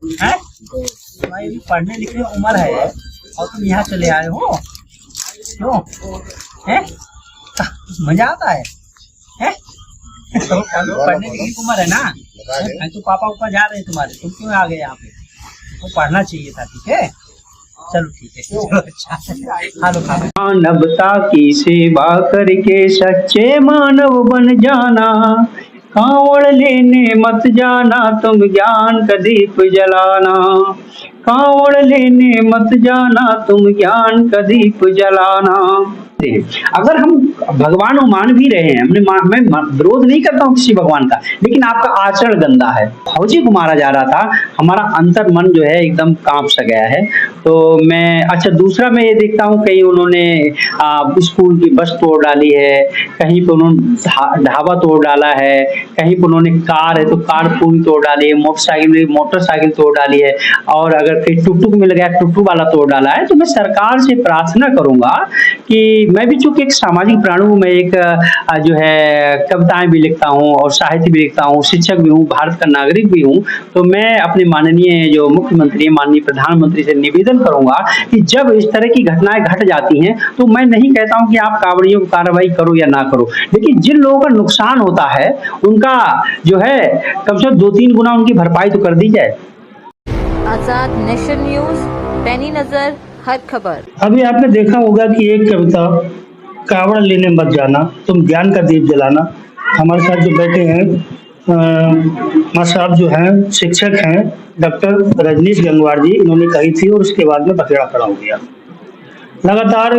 हैं? तुम्हारी भी पढ़ने लिखने की उम्र है और तुम यहाँ चले आए हो क्यों? हैं? मजा आता है? हैं? तो पढ़ने लिखने की उम्र है ना? हैं? तो पापा ऊपर जा रहे हैं तुम्हारे, तुम क्यों आ गए यहाँ पे? तुमको पढ़ना चाहिए था, ठीक है? चलो ठीक है, चलो अच्छा, हालो खा लो। मानवता की सेवा करके सच्चे मानव बन जाना, कांवड़ लेने मत जाना तुम ज्ञान का दीप जलाना, कांवड़ लेने मत जाना तुम ज्ञान का दीप जलाना। अगर हम भगवान को मान भी रहे हैं, मैं विरोध नहीं करता हूँ किसी भगवान का, लेकिन आपका आचरण गंदा है। फौजी को मारा जा रहा था, हमारा अंतर मन जो है एकदम कांप सा गया है। तो मैं अच्छा दूसरा मैं ये देखता हूँ कहीं उन्होंने स्कूल की बस तोड़ डाली है, कहीं पे उन्होंने ढाबा तोड़ डाला है, कहीं पे उन्होंने कार है तो कार पूरी तोड़ डाली है, मोटरसाइकिल तोड़ डाली है, और अगर कहीं टुकटुक मिल गया टुकटुक वाला तोड़ डाला है। तो मैं सरकार से प्रार्थना करूंगा कि मैं भी चूंकि एक सामाजिक प्राणी हूँ, मैं एक जो है कविताएं भी लिखता हूँ और साहित्य भी लिखता हूँ, शिक्षक भी हूँ, भारत का नागरिक भी हूँ। तो मैं अपने माननीय जो मुख्यमंत्री माननीय प्रधानमंत्री से निवेदन करूंगा कि जब इस तरह की घटनाएं घट जाती हैं तो मैं नहीं कहता हूं कि आप कांवड़ियों को कार्रवाई करो या ना करो, लेकिन जिन लोगों का नुकसान होता है उनका जो है कम से कम 2-3 गुना उनकी भरपाई तो कर दी जाए। आजाद नेशन न्यूज, पैनी नजर, हर खबर। अभी आपने देखा होगा कि एक कविता कावड़ लेने मत जाना तुम ज्ञान का दीप जलाना, हमारे साथ जो बैठे हैं माँ साहब जो हैं शिक्षक हैं डॉक्टर रजनीश गंगवार जी, इन्होंने कही थी और उसके बाद में बखेड़ा खड़ा हो गया। लगातार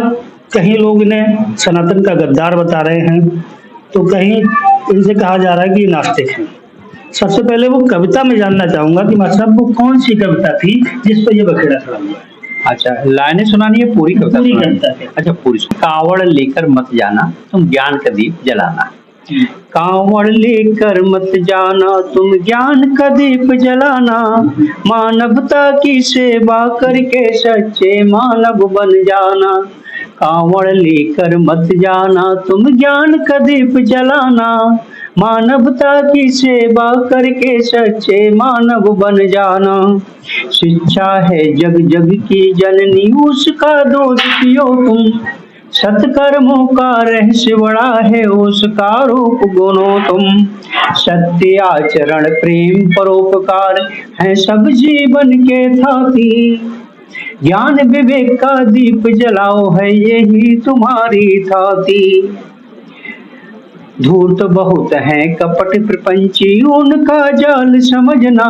कहीं लोग इन्हें सनातन का गद्दार बता रहे हैं तो कहीं इनसे कहा जा रहा है कि ये नास्तिक हैं। सबसे पहले वो कविता में जानना चाहूंगा कि माँ साहब वो कौन सी कविता थी जिस पर ये बखेड़ा खड़ा हुआ? अच्छा लाइनें सुनानी है पूरी कविता? पूरी कविता है। अच्छा पूरी। कावड़ लेकर मत जाना तुम ज्ञान का दीप जलाना, कांवड़ लेकर मत जाना तुम ज्ञान का दीप जलाना, मानवता की सेवा करके सच्चे मानव बन जाना, कांवड़ लेकर मत जाना तुम ज्ञान का दीप जलाना, मानवता की सेवा करके सच्चे मानव बन जाना, शिक्षा है जग जग की जननी उसका दोष पियो तुम, सत्कर्मों का रहस्य बड़ा है उसका रूप गुनो तुम, सत्य आचरण प्रेम परोपकार है सब जीवन के साथी, ज्ञान विवेक का दीप जलाओ है यही तुम्हारी थाती, धूर्त बहुत है कपट प्रपंची उनका जाल समझना,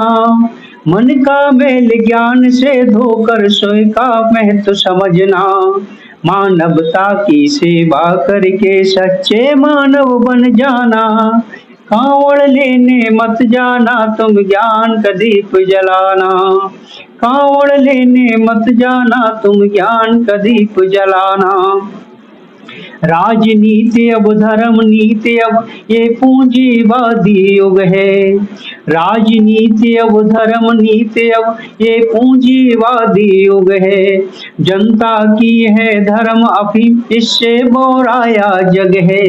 मन का मेल ज्ञान से धोकर सोए का महत्व समझना, मानवता की सेवा करके सच्चे मानव बन जाना, कांवड़ लेने मत जाना तुम ज्ञान का दीप जलाना, कांवड़ लेने मत जाना तुम ज्ञान का दीप जलाना, राजनीति अब धर्म नीति अब ये पूंजीवादी युग है, राजनीति अब धर्म नीति अब ये पूंजीवादी युग है, जनता की है धर्म अफीम इससे बोराया जग है,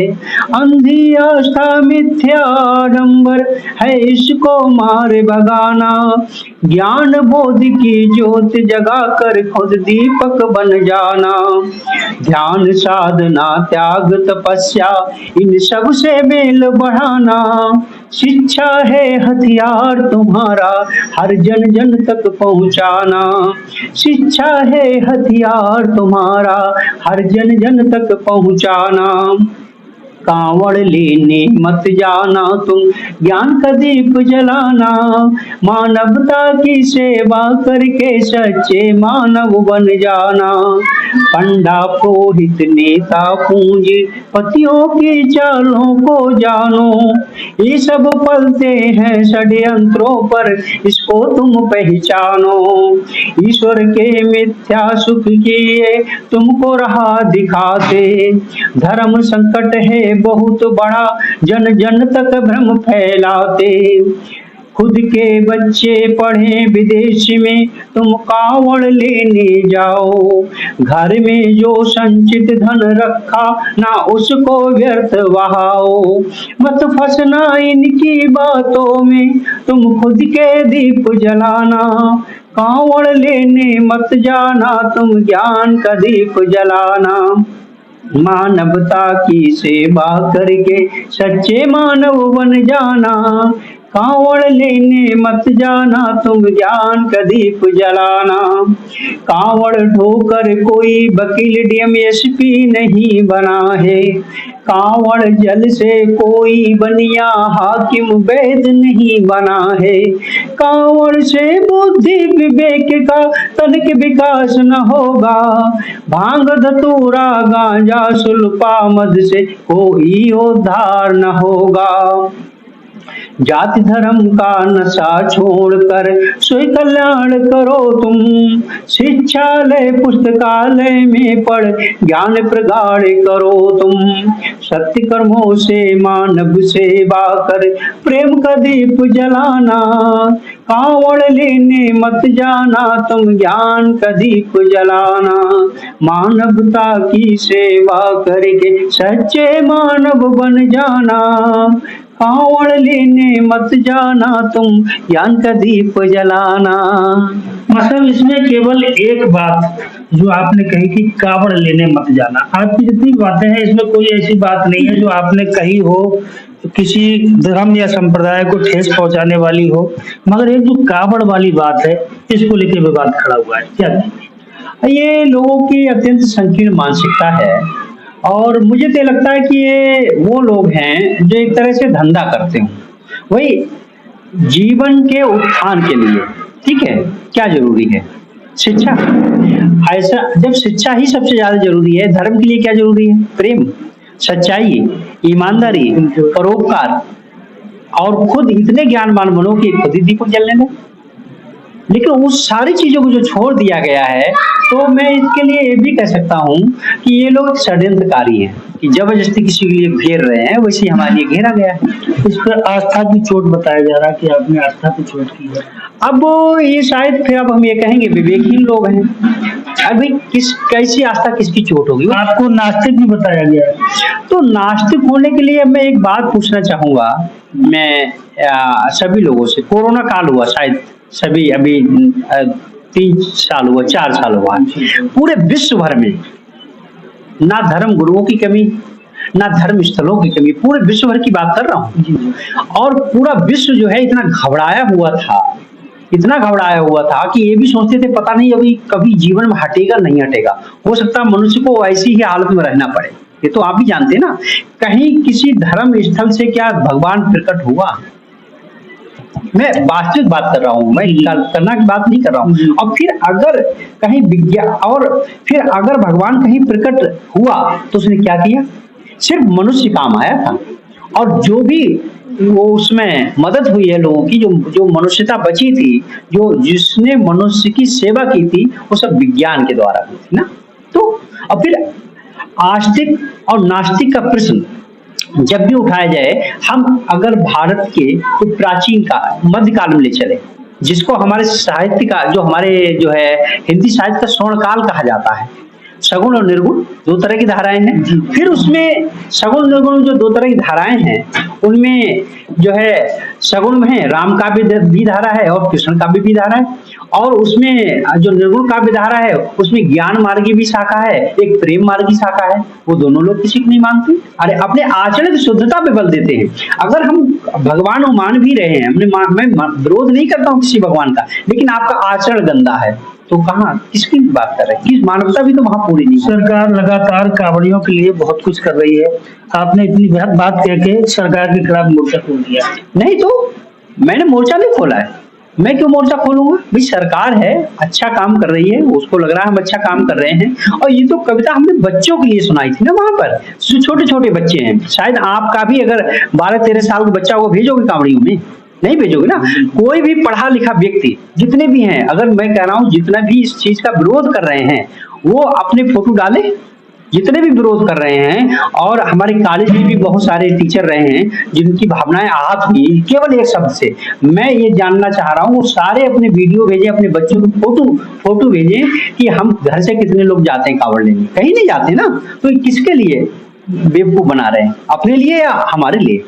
अंधी आस्था मिथ्या आडंबर है इसको मार भगाना, ज्ञान बोध की ज्योत जगा कर खुद दीपक बन जाना, ध्यान साधना त्याग तपस्या इन सब से मेल बढ़ाना, शिक्षा है हथियार तुम्हारा हर जन जन तक पहुंचाना, शिक्षा है हथियार तुम्हारा हर जन जन तक पहुंचाना, कांवड़ लेने मत जाना तुम ज्ञान का दीप जलाना, मानवता की सेवा करके सच्चे मानव बन जाना, पंडा पुरोहित नेता पूंजी पतियों की चालों को जानो, ये सब पलते हैं षड्यंत्रों पर इसको तुम पहचानो, ईश्वर के मिथ्या सुख किए तुमको राह दिखाते, धर्म संकट है बहुत बड़ा जन जन तक भ्रम फैलाते, खुद के बच्चे पढ़े विदेश में तुम कावड़ लेने जाओ। घर में जो संचित धन रखा ना उसको व्यर्थ बहाओ। मत फंसना इनकी बातों में तुम खुद के दीप जलाना। कावड़ लेने मत जाना तुम ज्ञान का दीप जलाना। मानवता की सेवा करके सच्चे मानव बन जाना। कावड़ लेने मत जाना तुम ज्ञान का दीप जलाना। कावड़ ढोकर कोई वकील डीएमएसपी नहीं बना है। कावड़ जल से कोई बनिया हाकिम वैद नहीं बना है। कावड़ से बुद्धि विवेक का तनिक विकास न होगा। भांग धतूरा गांजा सुल्फा मद से कोई उद्धार न होगा। जाति धर्म का नशा छोड़कर स्वयं कल्याण करो तुम। शिक्षालय पुस्तकालय में पढ़ ज्ञान प्रगाढ़ करो तुम। सत्य कर्मों से मानव सेवा कर प्रेम का दीप जलाना। कावड़ लेने मत जाना तुम ज्ञान का दीप जलाना। मानवता की सेवा करके सच्चे मानव बन जाना। कावड़ लेने मत जाना तुम ज्ञान का दीप जलाना। मतलब इसमें केवल एक बात जो आपने कही कि कावड़ लेने मत जाना, आपकी जितनी बातें हैं इसमें कोई ऐसी बात नहीं है जो आपने कही हो किसी धर्म या संप्रदाय को ठेस पहुंचाने वाली हो, मगर एक जो कावड़ वाली बात है इसको लेकर विवाद खड़ा हुआ है, क्या कहेंगे? ये लोगों की अत्यंत संकीर्ण मानसिकता है और मुझे तो लगता है कि ये वो लोग हैं जो एक तरह से धंधा करते हैं। वही जीवन के उत्थान के लिए, ठीक है, क्या जरूरी है? शिक्षा। ऐसा जब शिक्षा ही सबसे ज्यादा जरूरी है, धर्म के लिए क्या जरूरी है? प्रेम, सच्चाई, ईमानदारी, परोपकार, और खुद इतने ज्ञानवान बनो कि खुद ही दीपक जलने दो। लेकिन उस सारी चीजों को जो छोड़ दिया गया है, तो मैं इसके लिए ये भी कह सकता हूँ कि ये लोग षड्यंत्रकारी हैं कि जबरदस्ती किसी के लिए घेर रहे हैं, वैसे ही हमारे लिए घेरा गया है। इस पर आस्था की चोट बताया जा रहा है कि आपने आस्था की चोट की है। अब ये शायद फिर अब हम ये कहेंगे विवेकहीन लोग हैं। अभी कैसी आस्था किसकी चोट होगी? आपको नास्तिक भी बताया गया है। तो नास्तिक होने के लिए मैं एक बात पूछना चाहूंगा मैं सभी लोगों से। कोरोना काल हुआ, शायद सभी अभी 3 साल हुआ, 4 साल हुआ, पूरे विश्व भर में ना धर्म गुरुओं की कमी, ना धर्म स्थलों की कमी, पूरे विश्व भर की बात कर रहा हूँ। और पूरा विश्व जो है इतना घबराया हुआ था, इतना घबराया हुआ था कि ये भी सोचते थे पता नहीं अभी कभी जीवन में हटेगा नहीं हटेगा, हो सकता है मनुष्य को ऐसी ही हालत में रहना पड़े। ये तो आप भी जानते हैं ना, कहीं किसी धर्म स्थल से क्या भगवान प्रकट हुआ? मैं वास्तविक बात कर रहा हूँ, मैं कल्पना की बात नहीं कर रहा हूँ। और फिर अगर कहीं विज्ञान, और फिर अगर भगवान कहीं प्रकट हुआ तो उसने क्या किया? सिर्फ मनुष्य काम आया था, और जो भी वो उसमें मदद हुई है लोगों की, जो मनुष्यता बची थी, जो जिसने मनुष्य की सेवा की थी, वो सब विज्ञान के द्वारा हुई थी ना। तो और फिर आस्तिक और नास्तिक का प्रश्न जब भी उठाया जाए, हम अगर भारत के तो प्राचीन का मध्यकाल में ले चले, जिसको हमारे साहित्य का जो है हिंदी साहित्य का स्वर्ण काल कहा जाता है। सगुण और निर्गुण 2 तरह की धाराएं हैं। फिर उसमें सगुण निर्गुण जो 2 तरह की धाराएं हैं, उनमें जो है सगुण में राम काव्य भी धारा है और कृष्ण काव्य भी धारा है, और उसमें जो निर्गुण काव्य धारा है उसमें ज्ञान मार्गी भी शाखा है, एक प्रेम मार्गी शाखा है। वो दोनों लोग किसी को नहीं मानते, अरे अपने आचरण की शुद्धता पे बल देते हैं। अगर हम भगवान को मान भी रहे हैं, मैं विरोध नहीं करता हूँ किसी भगवान का, लेकिन आपका आचरण गंदा है तो कहाँ किसकी बात कर रहे हैं? किस मानवता भी तो वहां पूरी नहीं। सरकार लगातार कावड़ियों के लिए बहुत कुछ कर रही है, आपने इतनी बात कह के सरकार के खिलाफ मोर्चा खोल दिया। नहीं, तो मैंने मोर्चा नहीं खोला है, मैं क्यों मोर्चा खोलूंगा? भाई सरकार है, अच्छा काम कर रही है, उसको लग रहा है हम अच्छा काम कर रहे हैं। और ये तो कविता हमने बच्चों के लिए सुनाई थी ना, वहां पर जो छोटे छोटे बच्चे हैं, शायद आपका भी अगर 12-13 साल का बच्चा होगा, भेजोगे कावड़ियों में? नहीं भेजोगे ना। कोई भी पढ़ा लिखा व्यक्ति जितने भी हैं, अगर मैं कह रहा हूँ जितना भी इस चीज का विरोध कर रहे हैं, वो अपने फोटो डाले जितने भी विरोध कर रहे हैं, और हमारे कॉलेज में भी बहुत सारे टीचर रहे हैं जिनकी भावनाएं आहत हुई केवल एक शब्द से। मैं ये जानना चाह रहा हूँ, वो सारे अपने वीडियो भेजें, अपने बच्चों को फोटो भेजें कि हम घर से कितने लोग जाते हैं कांवड़ लेने। कहीं नहीं जाते ना, तो किसके लिए बेवकूफ बना रहे हैं, अपने लिए या हमारे लिए?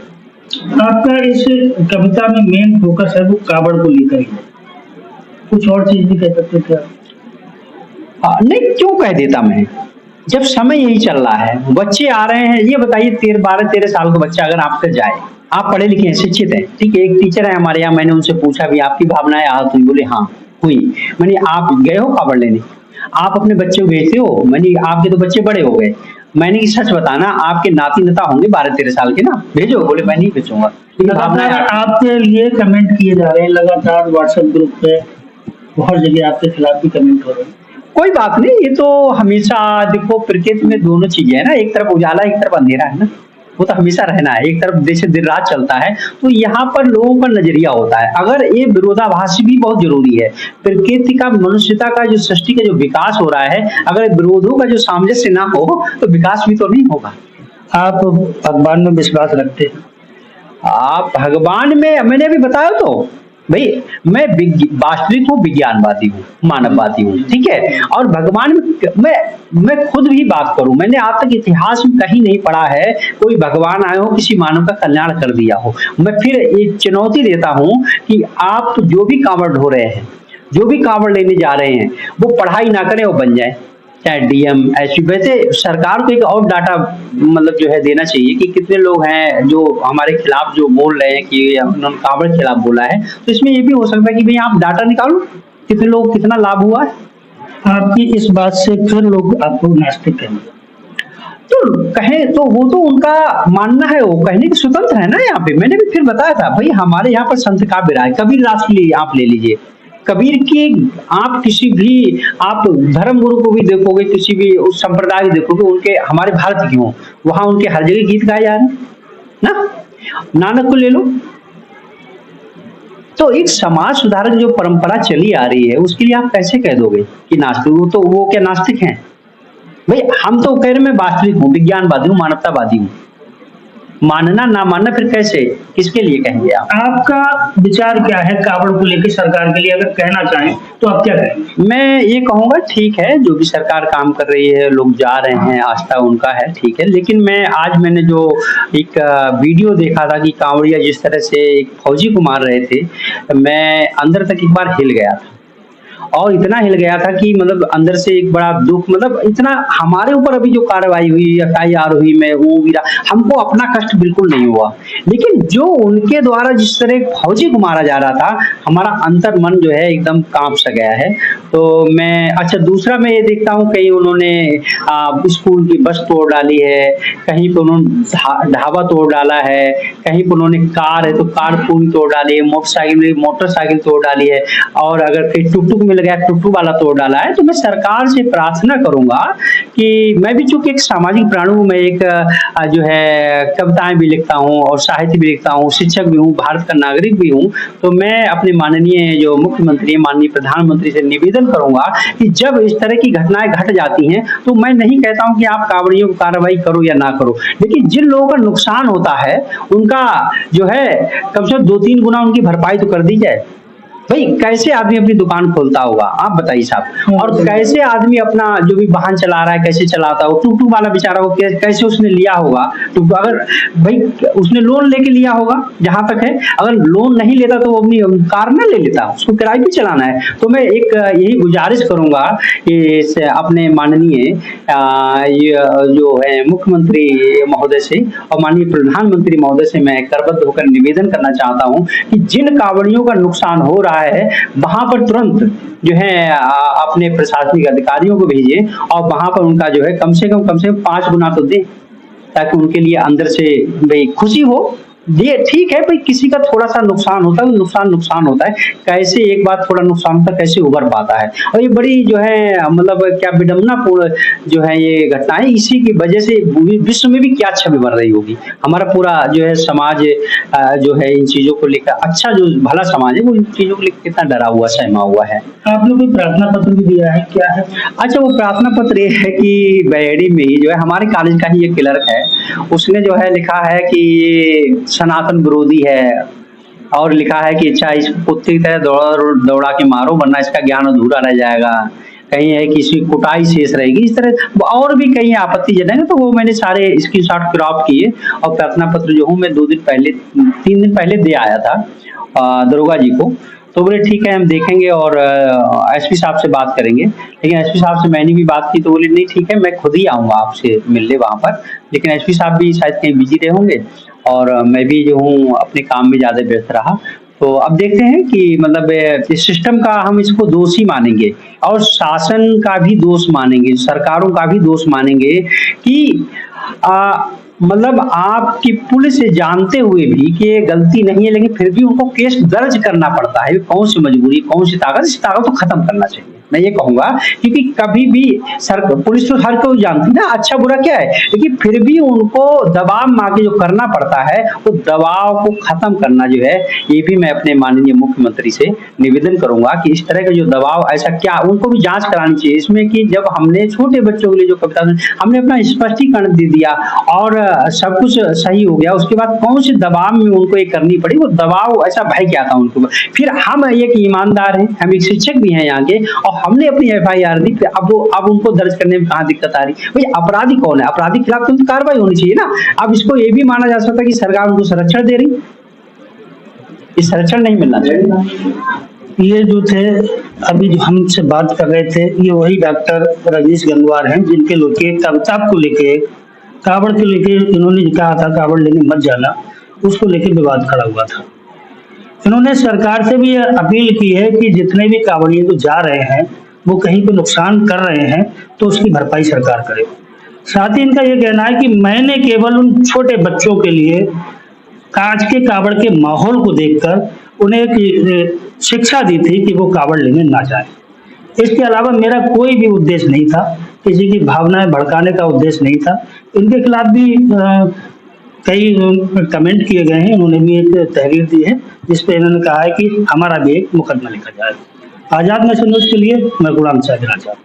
आपका इस कविता में मेन फोकस है वो कावड़ को लेकर ही, कुछ और चीज भी कह सकते थे आप? नहीं, क्यों कह देता मैं, जब समय यही चल रहा है, बच्चे आ रहे हैं। ये बताइए 12-13 साल का बच्चा अगर आपसे जाए, आप पढ़े लिखे हैं, शिक्षित हैं, ठीक है, एक टीचर है हमारे यहाँ, मैंने उनसे पूछा भी आपकी भावनाएं आहत हुई? बोले हाँ हुई। मैंने आप गए हो कांवड़ लेने? आप अपने बच्चे को भेजते हो? मैंने आपके तो बच्चे बड़े हो गए। मैंने कि सच बताना, आपके नाती नता होंगे 12-13 साल के ना, भेजो? बोले मैं नहीं भेजूंगा। लगातार आपके लिए कमेंट किए जा रहे हैं, लगातार व्हाट्सएप ग्रुप पे बहुत जगह आपके खिलाफ भी कमेंट हो रहे हैं। कोई बात नहीं, ये तो हमेशा देखो प्रकृति में दोनों चीजें है ना, एक तरफ उजाला एक तरफ अंधेरा है ना, वो तो हमेशा रहना है। एक तरफ जैसे दिन रात चलता है, तो यहाँ पर लोगों का नजरिया होता है। अगर ये विरोधाभास भी बहुत जरूरी है। प्रकृति का, मनुष्यता का, जो सृष्टि का जो विकास हो रहा है, अगर विरोधों का जो सामंजस्य ना हो तो विकास भी तो नहीं होगा। आप भगवान में विश्वास रखते हैं? आप भगवान में, मैंने अभी बताया तो भाई, मैं वास्तविक हूँ, विज्ञानवादी हूँ, मानववादी हूँ, ठीक है। और भगवान में मैं खुद भी बात करूं, मैंने आज तक इतिहास में कहीं नहीं पढ़ा है कोई भगवान आए हो किसी मानव का कल्याण कर दिया हो। मैं फिर एक चुनौती देता हूं कि आप तो जो भी कांवड़ ढो रहे हैं, जो भी कांवड़ लेने जा रहे हैं, वो पढ़ाई ना करें और बन जाए, चाहे डीएम एसपी। वैसे सरकार को एक और डाटा मतलब जो है देना चाहिए कि कितने लोग हैं जो हमारे खिलाफ जो बोल रहे हैं कि उन्होंने कांवड़ के खिलाफ बोला है। तो इसमें ये भी हो सकता है कि भाई आप डाटा निकालो कितने लोग, कितना लाभ हुआ है। आपकी इस बात से फिर लोग आपको नास्तिक कहेंगे तो कहें तो वो तो उनका मानना है, वो कहने की स्वतंत्र है ना। यहाँ पे मैंने भी फिर बताया था भाई, हमारे यहाँ पर संत काव्य राय, कबीर दास की आप ले लीजिए, कबीर की आप किसी भी आप धर्म गुरु को भी देखोगे, किसी भी उस संप्रदाय को देखोगे, उनके हमारे भारत की हो, वहां उनके हर जगह गीत गाए जा रहे हैं ना। नानक को ले लो, तो एक समाज सुधारक जो परंपरा चली आ रही है उसके लिए आप कैसे कह दोगे कि नास्तिक? वो तो वो क्या नास्तिक हैं भाई? हम तो कह रहे मैं वास्तविक हूँ, विज्ञानवादी हूँ, मानवतावादी हूँ। मानना ना मानना फिर कैसे, किसके लिए कहेंगे आप? आपका विचार क्या है कावड़ को लेकर सरकार के लिए, अगर कहना चाहें तो आप क्या कहेंगे? मैं ये कहूंगा ठीक है, जो भी सरकार काम कर रही है, लोग जा रहे हैं, आस्था उनका है, ठीक है। लेकिन मैंने जो एक वीडियो देखा था कि कांवड़िया जिस तरह से एक फौजी को मार रहे थे, मैं अंदर तक एक बार हिल गया था। और इतना हिल गया था कि मतलब अंदर से एक बड़ा दुख, मतलब इतना हमारे ऊपर अभी जो कार्रवाई हुई, FIR हुई, मैं वो गिरा, हमको अपना कष्ट बिल्कुल नहीं हुआ। लेकिन जो उनके द्वारा जिस तरह एक फौजी को मारा जा रहा था, हमारा अंतर मन जो है एकदम कांप सा गया है। तो मैं अच्छा दूसरा मैं ये देखता हूँ कहीं उन्होंने स्कूल की बस तोड़ डाली है, कहीं पे उन्होंने ढाबा तोड़ डाला है, कहीं पे उन्होंने कार है तो कार पूरी तोड़ डाली है, मोटरसाइकिल तोड़ डाली है, और अगर कहीं टुकटुक मिल गया टुकटुक वाला तोड़ डाला है। तो मैं सरकार से प्रार्थना करूंगा कि मैं भी चूंकि एक सामाजिक प्राणी हूं, मैं एक जो है कविताएं भी लिखता हूं और साहित्य भी लिखता हूं, शिक्षक भी हूं, भारत का नागरिक भी हूं। तो मैं अपने माननीय जो मुख्यमंत्री, माननीय प्रधानमंत्री से निवेदन करूंगा कि जब इस तरह की घटनाएं घट जाती हैं, तो मैं नहीं कहता हूं कि आप कांवड़ियों को कार्रवाई करो या ना करो, लेकिन जिन लोगों का नुकसान होता है उनका जो है कम से कम 2-3 गुना उनकी भरपाई तो कर दी जाए। भाई कैसे आदमी अपनी दुकान खोलता होगा, आप बताइए साहब, और कैसे आदमी अपना जो भी वाहन चला रहा है कैसे चलाता हो, टुकटुक वाला बेचारा हो कैसे उसने लिया होगा टुकटुक, अगर भाई उसने लोन लेके लिया होगा, जहां तक है अगर लोन नहीं लेता तो वो अपनी कार ना ले लेता, उसको किराए पे चलाना है। तो मैं एक यही गुजारिश करूंगा कि अपने माननीय जो है मुख्यमंत्री महोदय से और माननीय प्रधानमंत्री महोदय से मैं करबद्ध होकर निवेदन करना चाहता हूं कि जिन कांवड़ियों का नुकसान हो रहा है वहां पर तुरंत जो है अपने प्रशासनिक अधिकारियों को भेजिए और वहां पर उनका जो है कम से कम 5 गुना तो दें, ताकि उनके लिए अंदर से भाई खुशी हो ये ठीक है भाई, किसी का थोड़ा सा नुकसान होता है, नुकसान होता है, कैसे एक बार थोड़ा नुकसान होता है कैसे उभर पाता है। और ये बड़ी जो है मतलब क्या विडम्बनापूर्ण जो है ये घटना है। इसी की वजह से विश्व में भी क्या छवि बन रही होगी, हमारा पूरा जो है समाज जो है इन चीजों को लेकर, अच्छा जो भला समाज है वो इन चीजों को लेकर कितना डरा हुआ सहमा हुआ है। आपने कोई प्रार्थना पत्र भी दिया है, क्या है? अच्छा, वो प्रार्थना पत्र ये है कि बेहड़ी में ही जो है हमारे कॉलेज का ही एक क्लर्क है, उसने जो है लिखा है कि ये सनातन विरोधी है, और लिखा है कि अच्छा इस कुत्ते की तरह दौड़ा के मारो वरना इसका ज्ञान अधूरा रह जाएगा, कहीं है कि इसकी कुटाई शेष रहेगी, इस तरह और भी कई आपत्तिजनक है। तो वो मैंने सारे स्क्रीनशॉट क्रॉप किए और प्रार्थना पत्र जो हूँ मैं 3 दिन पहले दे आया था दरोगा जी को। तो बोले ठीक है हम देखेंगे और एसपी साहब से बात करेंगे। लेकिन एसपी साहब से मैंने भी बात की तो बोले नहीं ठीक है मैं खुद ही आऊँगा आपसे मिलने वहाँ पर। लेकिन एसपी साहब भी शायद कहीं बिजी रहे होंगे और मैं भी जो हूँ अपने काम में ज़्यादा व्यस्त रहा। तो अब देखते हैं कि मतलब इस सिस्टम का हम इसको दोषी मानेंगे और शासन का भी दोष मानेंगे, सरकारों का भी दोष मानेंगे कि मतलब आपकी पुलिस से जानते हुए भी कि ये गलती नहीं है लेकिन फिर भी उनको केस दर्ज करना पड़ता है। कौन सी मजबूरी, कौन सी ताकत, इस ताकत को खत्म करना चाहिए मैं ये कहूंगा। क्योंकि कभी भी पुलिस तो हर कोई जानती ना अच्छा बुरा क्या है, लेकिन फिर भी उनको दबाव मार के जो करना पड़ता है वो दबाव को खत्म करना जो है, ये भी मैं अपने माननीय मुख्यमंत्री से निवेदन करूंगा कि इस तरह का जो दबाव ऐसा क्या उनको भी जांच करानी चाहिए इसमें कि जब हमने छोटे बच्चों के लिए जो कविता हमने अपना स्पष्टीकरण दे दिया और सब कुछ सही हो गया, उसके बाद कौन से दबाव में उनको ये करनी पड़ी, वो दबाव ऐसा भय क्या था उनको। फिर हम एक ईमानदार हैं, हम एक शिक्षक भी हैं यहाँ के और हमने अपनी FIR दी, अब उनको दर्ज करने में कहाँ दिक्कत आ रही। भाई अपराधी कौन है, अपराधी के खिलाफ तो कार्रवाई होनी चाहिए ना। अब इसको ये भी माना जा सकता है कि सरकार उनको संरक्षण दे रही, इस संरक्षण नहीं मिलना चाहिए। ये जो थे अभी जो हमसे बात कर रहे थे ये वही डॉक्टर रजनीश गंगवार हैं जिनके लोग कविता को लेके कावड़ के लेके इन्होंने कहा था कावड़ लेने मत जाना, उसको लेके विवाद खड़ा हुआ था। इन्होंने सरकार से भी अपील की है कि जितने भी कावड़िए जो जा रहे हैं वो कहीं पे नुकसान कर रहे हैं तो उसकी भरपाई सरकार करे। साथ ही इनका ये कहना है कि मैंने केवल उन छोटे बच्चों के लिए आज के कावड़ के माहौल को देखकर उन्हें एक शिक्षा दी थी कि वो कावड़ लेने ना जाए। इसके अलावा मेरा कोई भी उद्देश्य नहीं था, किसी की भावनाएं भड़काने का उद्देश्य नहीं था। इनके खिलाफ भी कई कमेंट किए गए हैं, उन्होंने भी एक तहरीर दी है जिसपे इन्होंने कहा है कि हमारा भी एक मुकदमा लिखा जाए। आजाद नेशन न्यूज के लिए मैं गुलाम शाह हूँ।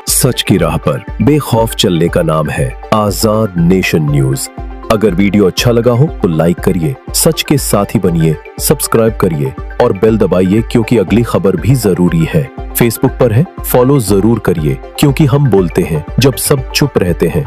सच की राह पर बेखौफ चलने का नाम है आजाद नेशन न्यूज। अगर वीडियो अच्छा लगा हो तो लाइक करिए, सच के साथी बनिए, सब्सक्राइब करिए और बेल दबाइए क्योंकि अगली खबर भी जरूरी है। फेसबुक पर है, फॉलो जरूर करिए क्योंकि हम बोलते हैं जब सब चुप रहते हैं।